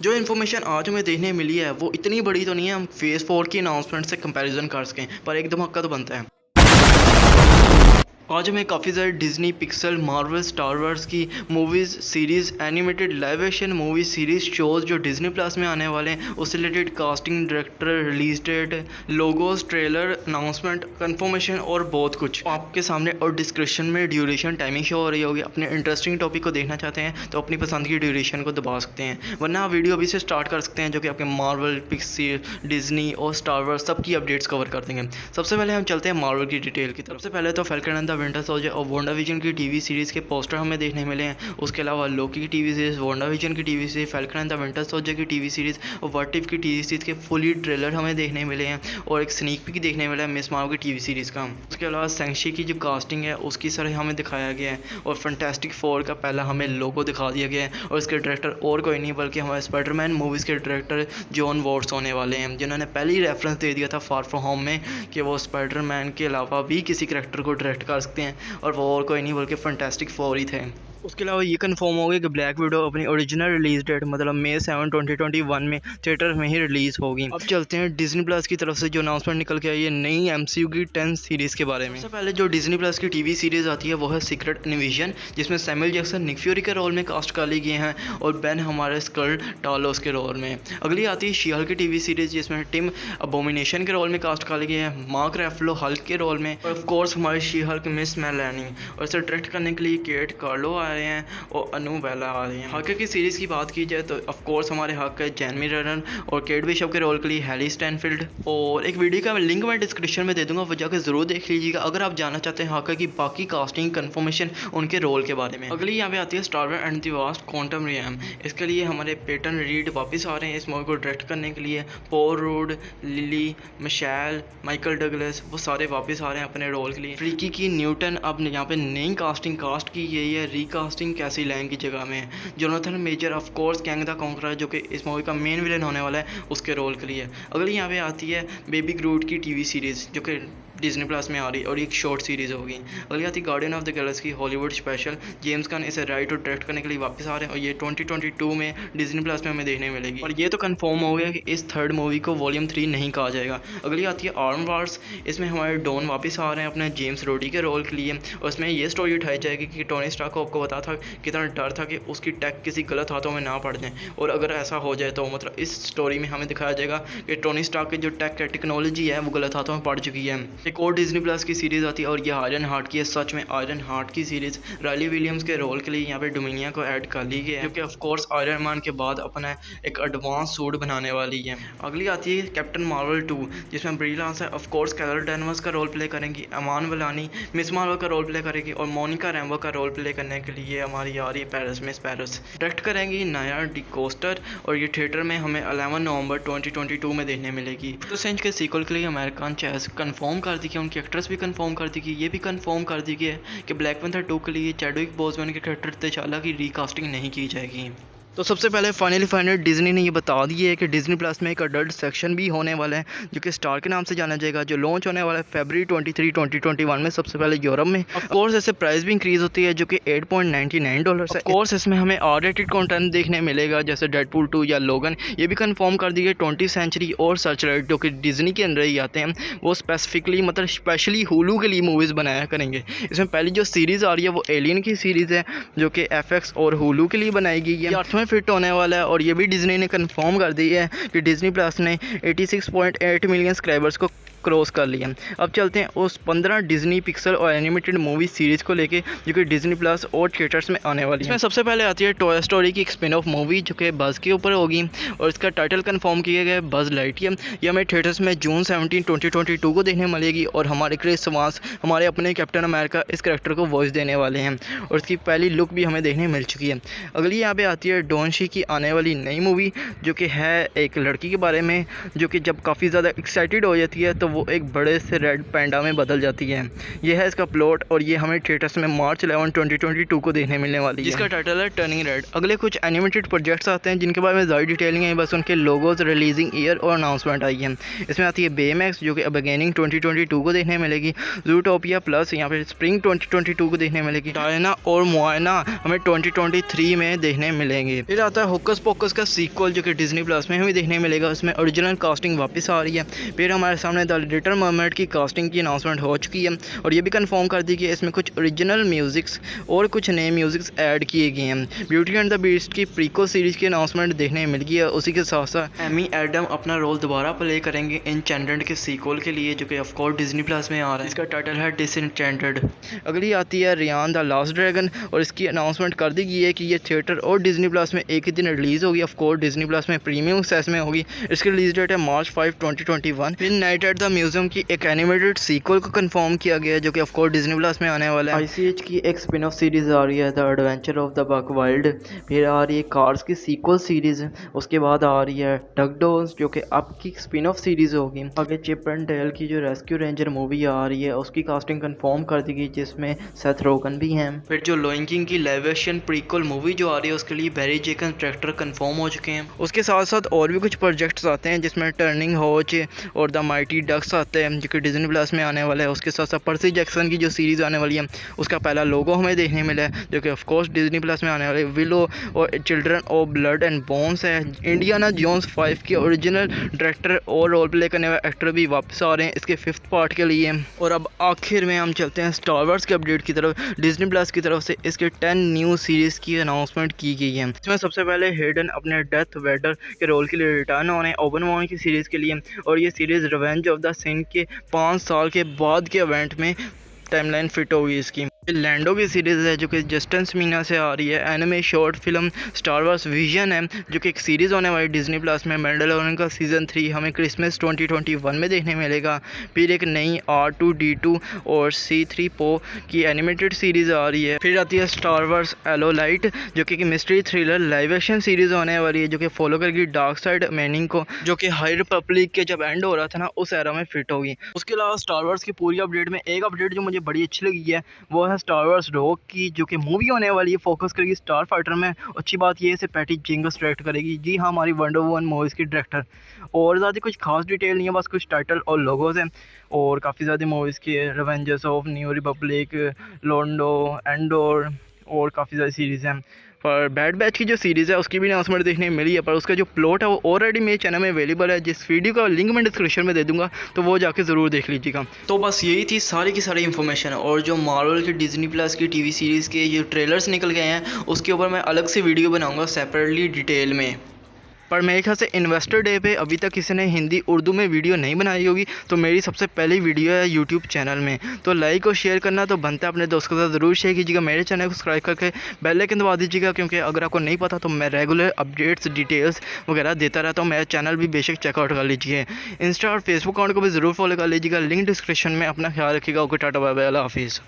जो इन्फॉर्मेशन आज हमें देखने मिली है वो इतनी बड़ी तो नहीं है हम फेज़ 4 की अनाउंसमेंट से कंपैरिजन कर सकें, पर एक धमाका तो बनता है। आज हमें काफ़ी ज़्यादा Disney, Pixar, Marvel, Star Wars की movies, series, animated live action movie series, shows जो डिज्नी प्लस में आने वाले हैं उससे related casting, director, release date, logos, trailer, announcement, confirmation और बहुत कुछ आपके सामने। और डिस्क्रिप्शन में ड्यूरेशन, टाइमिंग शो हो रही होगी। अपने इंटरेस्टिंग टॉपिक को देखना चाहते हैं तो अपनी पसंद की ड्यूरेशन को दबा सकते हैं, वरना आप वीडियो अभी से स्टार्ट कर सकते हैं, जो कि आपके मार्वल, पिक्सल, डिज्नी और स्टार वार्स सबकी अपडेट्स कवर कर देंगे। सबसे पहले हम चलते हैं मार्वल की डिटेल की तरफ। सबसे पहले तो falcon and the winter soldier और वांडाविजन की टीवी सीरीज़ के पोस्टर हमें देखने मिले हैं। उसके अलावा लोकी की टीवी सीरीज़, वांडाविजन की TV series, falcon and the winter soldier की टीवी सीरीज़ और व्हाट इफ की टीवी सीरीज़ के फुली ट्रेलर हमें देखने मिले हैं और एक स्नीक पीक देखने मिला है मिस मार्वल की टीवी सीरीज़ का। उसके अलावा सेंगशी की जो कास्टिंग है उसकी तरह हमें दिखाया गया है और फैंटास्टिक फोर का पहला हमें लोगो दिखा दिया गया है और इसके डायरेक्टर और कोई नहीं बल्कि हमारे स्पाइडरमैन मूवीज़ के डायरेक्टर जॉन वॉट्स होने वाले हैं, जिन्होंने पहले ही रेफरेंस दे दिया था फार फ्रॉम होम में कि वो स्पाइडरमैन के अलावा भी किसी कैरेक्टर को डायरेक्ट कर सकते हैं, और वो और कोई नहीं बल्कि फैंटास्टिक फोर ही थे। उसके अलावा ये कंफर्म हो गया कि ब्लैक विडो अपनी ओरिजिनल रिलीज डेट मतलब मई 7, 2021 में थिएटर में ही रिलीज़ होगी। अब चलते हैं डिज्नी प्लस की तरफ से जो अनाउंसमेंट निकल के आई है नई एमसीयू की 10 सीरीज़ के बारे में। सबसे पहले जो डिज्नी प्लस की टीवी सीरीज़ आती है वो है सीक्रेट इन्विजन, जिसमें सैमुअल जैक्सन निक फ्यूरी के रोल में कास्ट कर लिए गए हैं और बेन हमारे स्कल टालोस के रोल में। अगली आती है शी हल्क की टीवी सीरीज़, जिसमें टिम अबोमिनेशन के रोल में कास्ट कर लिए गए हैं, मार्क रेफलो हल्क के रोल में और ऑफ कोर्स हमारी शी हल्क मिस मेलानी, और इसे डायरेक्ट करने के लिए केट कार्लो आए हैं और अनु बेला आ रही हैं। हक की सीरीज़ की बात की जाए तो ऑफ कोर्स हमारे हक है जैनमी रनन और केट बिशप के रोल के लिए हैली स्टैनफील्ड, और एक वीडियो का लिंक मैं डिस्क्रिप्शन में दे दूंगा, वो जाकर ज़रूर देख लीजिएगा अगर आप जानना चाहते हैं हक की बाकी कास्टिंग कंफर्मेशन उनके रोल के बारे में। अगली यहाँ पे आती है Star Wars and the vast quantum realm. इसके लिए हमारे पेटन रीड वापस आ रहे हैं इस मूवी को डायरेक्ट करने के लिए। Paul Rudd, Lily, Michelle, Michael Douglas वो सारे वापस आ रहे हैं अपने रोल के लिए। फ्रीकी की न्यूटन अब यहाँ पे नई कास्टिंग कास्ट की गई है, रिकास्टिंग कैसी लैंग की जगह में। Jonathan measure of course Kang the conqueror जो कि इस मूवी का मेन विलन होने वाला है उसके रोल के लिए। अगली यहाँ पे आती है बेबी ग्रूट की टीवी सीरीज़ जो कि डिज्नी प्लस में आ रही है और एक शॉर्ट सीरीज़ होगी। अगली आती है guardian of the Galaxy Hollywood special, James Gunn इसे राइट और डायरेक्ट करने के लिए वापस आ रहे हैं और ये 2022 में डिज्नी प्लस में हमें देखने मिलेगी। और ये तो कंफर्म हो गया कि इस थर्ड मूवी को वॉल्यूम 3 नहीं कहा जाएगा। अगली आती है आर्म वार्स, इसमें हमारे डॉन वापस आ रहे हैं अपने जेम्स रोडी के रोल के लिए और इसमें ये स्टोरी उठाई जाएगी कि टोनी स्टार्क को आपको पता था कितना डर था कि उसकी टेक किसी गलत हाथों में ना पड़ जाए, और अगर ऐसा हो जाए तो मतलब इस स्टोरी में हमें दिखाया जाएगा कि टोनी स्टार्क की जो टेक्नोलॉजी है वो गलत हाथों में पड़ चुकी है। एक और डिज्नी प्लस की सीरीज़ आती है और ये आयरन हार्ट की है। सच में आयरन हार्ट की सीरीज़ राइली विलियम्स के रोल के लिए यहाँ पे डोमिनिया को ऐड कर ली गई है, क्योंकि ऑफ कोर्स आयरन मैन के बाद अपना एक एडवांस सूट बनाने वाली है। अगली आती है कैप्टन मार्वल 2, जिसमें ब्री लांस है ऑफ कोर्स कैरल डैनवर्स का रोल प्ले करेंगी, अमान वलानी मिस मार्वल का रोल प्ले करेगी और मोनिका रैम्बो का रोल प्ले करने के लिए हमारी आ रही है पेरिस मिस पेरिस। डायरेक्ट करेंगी नाया डी कोस्टर और ये थिएटर में हमें 11 नवंबर 2022 में देखने मिलेगी। तो सेंच के सीक्वल के लिए अमेरिकन चैस कंफर्म कर दी कि उनकी एक्ट्रेस भी कंफर्म कर दी कि ये भी कंफर्म कर दी गई है कि ब्लैक पैंथर 2 के लिए चैडविक बोसमैन के कैरेक्टर तचाला की रिकास्टिंग नहीं की जाएगी। तो सबसे पहले फाइनली डिज्नी ने ये बता दिया है कि डिज्नी प्लस में एक अडल्ट सेक्शन भी होने वाला है जो कि स्टार के नाम से जाना जाएगा, जो लॉन्च होने वाला है फरवरी 23, 2021 में सबसे पहले यूरोप में। ऑफ कोर्स इससे प्राइस भी इंक्रीज होती है जो कि $8.99 है। ऑफ कोर्स इसमें हमें आर रेटेड कंटेंट देखने मिलेगा जैसे डेडपूल 2 या लोगन। ये भी कंफर्म कर दी गई 20th सेंचुरी और सर्चलाइट जो कि डिज्नी के अंदर ही आते हैं, वो स्पेसिफिकली मतलब स्पेशली हुलू के लिए मूवीज़ बनाया करेंगे। इसमें पहली जो सीरीज़ आ रही है वो एलियन की सीरीज़ है जो कि FX और हुलू के लिए बनाई गई है, 8वें फिट होने वाला है। और ये भी डिज्नी ने कंफर्म कर दी है कि डिज्नी प्लस ने 86.8 मिलियन सब्सक्राइबर्स को क्रॉस कर लिया। अब चलते हैं उस 15 डिज्नी पिक्सल और एनिमेटेड मूवी सीरीज़ को लेके जो कि डिज्नी प्लस और थिएटर्स में आने वाली है। इसमें सबसे पहले आती है टॉय स्टोरी की एक स्पिन ऑफ मूवी जो कि बज़ के ऊपर होगी और इसका टाइटल कंफर्म किया गया है बज़ लाइटयियर। ये हमें थिएटर्स में जून 17, 2022 को देखने मिलेगी और हमारे क्रिस एवांस हमारे अपने कैप्टन अमेरिका इस कैरेक्टर को वॉइस देने वाले हैं और इसकी पहली लुक भी हमें देखने मिल चुकी है। अगली यहाँ पे आती है डॉनशी की आने वाली नई मूवी जो कि है एक लड़की के बारे में जो कि जब काफ़ी ज़्यादा एक्साइटेड हो जाती है तो तो वो एक बड़े से रेड पैंडा में बदल जाती है। ये है इसका प्लॉट और ये हमें थिएटर्स में मार्च 11, 2022 को देखने मिलने वाली है, जिसका टाइटल है टर्निंग रेड। अगले कुछ एनिमेटेड प्रोजेक्ट्स आते हैं जिनके बारे में ज़्यादा डिटेलिंग है, बस उनके लोगोज, रिलीजिंग ईयर और अनाउंसमेंट आई है। इसमें आती है बेमैक्स जो कि बिगिनिंग 2022 को देखने मिलेगी, ज़ूटोपिया प्लस यहाँ पे स्प्रिंग 2022 को देखने मिलेगी, डायना और मोआना हमें 2023 में देखने मिलेंगे। फिर आता है होकस पोकस का सीक्वल जो कि डिज्नी प्लस में हमें देखने मिलेगा, उसमें ओरिजिनल कास्टिंग वापस आ रही है। फिर हमारे सामने द लिटिल मरमेड की कास्टिंग की अनाउंसमेंट हो चुकी है और ये भी कंफर्म कर दी कि इसमें कुछ ओरिजिनल म्यूजिक्स और कुछ नए म्यूजिक्स ऐड किए गए हैं। ब्यूटी एंड द बीस्ट की प्रीक्वल सीरीज की अनाउंसमेंट देखने मिल गई है। उसी के साथ साथ एमी एडम अपना रोल दोबारा प्ले करेंगे इनचेंटेड के सीक्वल के लिए जो कि ऑफ कोर्स डिज्नी प्लस में आ रहा है। इसका टाइटल है डिसइंटेंटेड। अगली आती है रियान द लास्ट ड्रैगन और इसकी अनाउंसमेंट कर दी गई है कि ये थिएटर और डिज्नी प्लस में एक ही दिन रिलीज़ होगी। ऑफ कोर्स डिज्नी प्लस में प्रीमियम एक्सेस में होगी। इसकी रिलीज डेट है मार्च 5, 2021। फिर नाइट एट द म्यूजियम की एक एनिमेटेड सीक्वल को कंफर्म किया गया है जो कि ऑफ कोर्स डिज्नी प्लस में आने वाला है। ICH की एक स्पिन ऑफ सीरीज आ रही है the adventure of the buck wild. फिर आ रही है कार्स की सीक्वल सीरीज, उसके बाद आ रही है डगडोल्स जो कि अब की स्पिन ऑफ सीरीज होगी। आगे चिप एंड डेल की जो रेस्क्यू रेंजर मूवी आ रही है उसकी कास्टिंग कंफर्म कर दी गई जिसमें सेथ रोगन भी हैं। फिर जो लॉयन किंग की लाइव एक्शन प्रीक्वल मूवी जो आ रही है उसके लिए बैरी जेकन ट्रैक्टर कंफर्म हो चुके हैं। उसके साथ साथ और भी कुछ प्रोजेक्ट्स आते हैं जिसमें टर्निंग होच और द माइटी डक्स आते हैं जो कि डिज्नी प्लस में आने वाला है। उसके साथ साथ पर्सी जैक्सन की जो सीरीज़ आने वाली है उसका पहला लोगो हमें देखने मिला है जो कि ऑफ कोर्स डिज्नी प्लस में आने वाले विलो और children of blood and bones है। इंडियाना जोन्स 5 के ओरिजिनल डायरेक्टर और रोल प्ले करने वाले एक्टर भी वापस आ रहे हैं इसके 5th पार्ट के लिए। और अब आखिर में हम चलते हैं स्टार वार्स के अपडेट की तरफ। डिज्नी प्लस की तरफ से इसके 10 न्यू सीरीज़ की अनाउंसमेंट की गई है। इसमें सबसे पहले हेडन अपने डेथ वेडर के रोल के लिए रिटर्न हो रहे हैं ओबन की सीरीज़ के लिए और ये series revenge of the scene के 5 साल के बाद के इवेंट में टाइमलाइन फिट होगी इसकी। लैंडो की सीरीज़ है जो कि जस्टिन स्मीना से आ रही है। Anime short film star wars vision है जो कि एक सीरीज़ होने वाली डिज्नी प्लस में। मैंडलorian का सीज़न 3 हमें क्रिसमस 2021 में देखने मिलेगा। फिर एक नई R2-D2 और C-3PO की एनिमेटेड सीरीज़ आ रही है। फिर आती है स्टार वार्स एलोलाइट जो कि mystery thriller live action series होने वाली है जो कि फॉलो करेगी डार्क साइड मैनिंग को जो कि हाई रिपब्लिक के जब एंड हो रहा था ना उस एरा में फिट होगी। उसके अलावा स्टार वार्स की पूरी अपडेट में एक अपडेट जो मुझे बड़ी अच्छी लगी है वो है स्टार वार्स रॉक की जो कि मूवी होने वाली है। फोकस करेगी स्टार फाइटर में। अच्छी बात ये है पैटी जेंकिंस डायरेक्ट करेगी। जी हाँ, हमारी वंडर वुमन मूवीज़ की डायरेक्टर। और ज़्यादा कुछ खास डिटेल नहीं है, बस कुछ टाइटल और लोगोज हैं और काफ़ी ज़्यादा मूवीज़ की revengers of new republic, Lando, Andor और काफ़ी ज़्यादा सीरीज़ हैं। पर बैड बैच की जो सीरीज़ है उसकी भी अनाउंसमेंट देखने मिली है पर उसका जो प्लॉट है वो ऑलरेडी मेरे चैनल में अवेलेबल है। जिस वीडियो का लिंक मैं डिस्क्रिप्शन में दे दूंगा तो वो जाके ज़रूर देख लीजिएगा। तो बस यही थी सारी की सारी इन्फॉर्मेशन और जो मार्वल की डिज्नी प्लस की टीवी सीरीज़ के जो ट्रेलर्स निकल गए हैं उसके ऊपर मैं अलग से वीडियो बनाऊँगा सेपरेटली डिटेल में। पर मेरे ख्याल से इन्वेस्टर डे पे अभी तक किसी ने हिंदी उर्दू में वीडियो नहीं बनाई होगी तो मेरी सबसे पहली वीडियो है यूट्यूब चैनल में। तो लाइक और शेयर करना तो बनता है, अपने दोस्तों के साथ ज़रूर शेयर कीजिएगा। मेरे चैनल को सब्सक्राइब करके बेल आइकन दबा दीजिएगा क्योंकि अगर आपको नहीं पता तो मैं रेगुलर अपडेट्स डिटेल्स वगैरह देता रहता हूँ। मेरा चैनल भी बेशक चेकआउट कर लीजिए। इंस्टा और फेसबुक अकाउंट को भी ज़रूर फॉलो कर लीजिएगा, लिंक डिस्क्रिप्शन में। अपना ख्याल रखिएगा। ओके, टाटा बाय बाय, अल्लाह हाफिज़।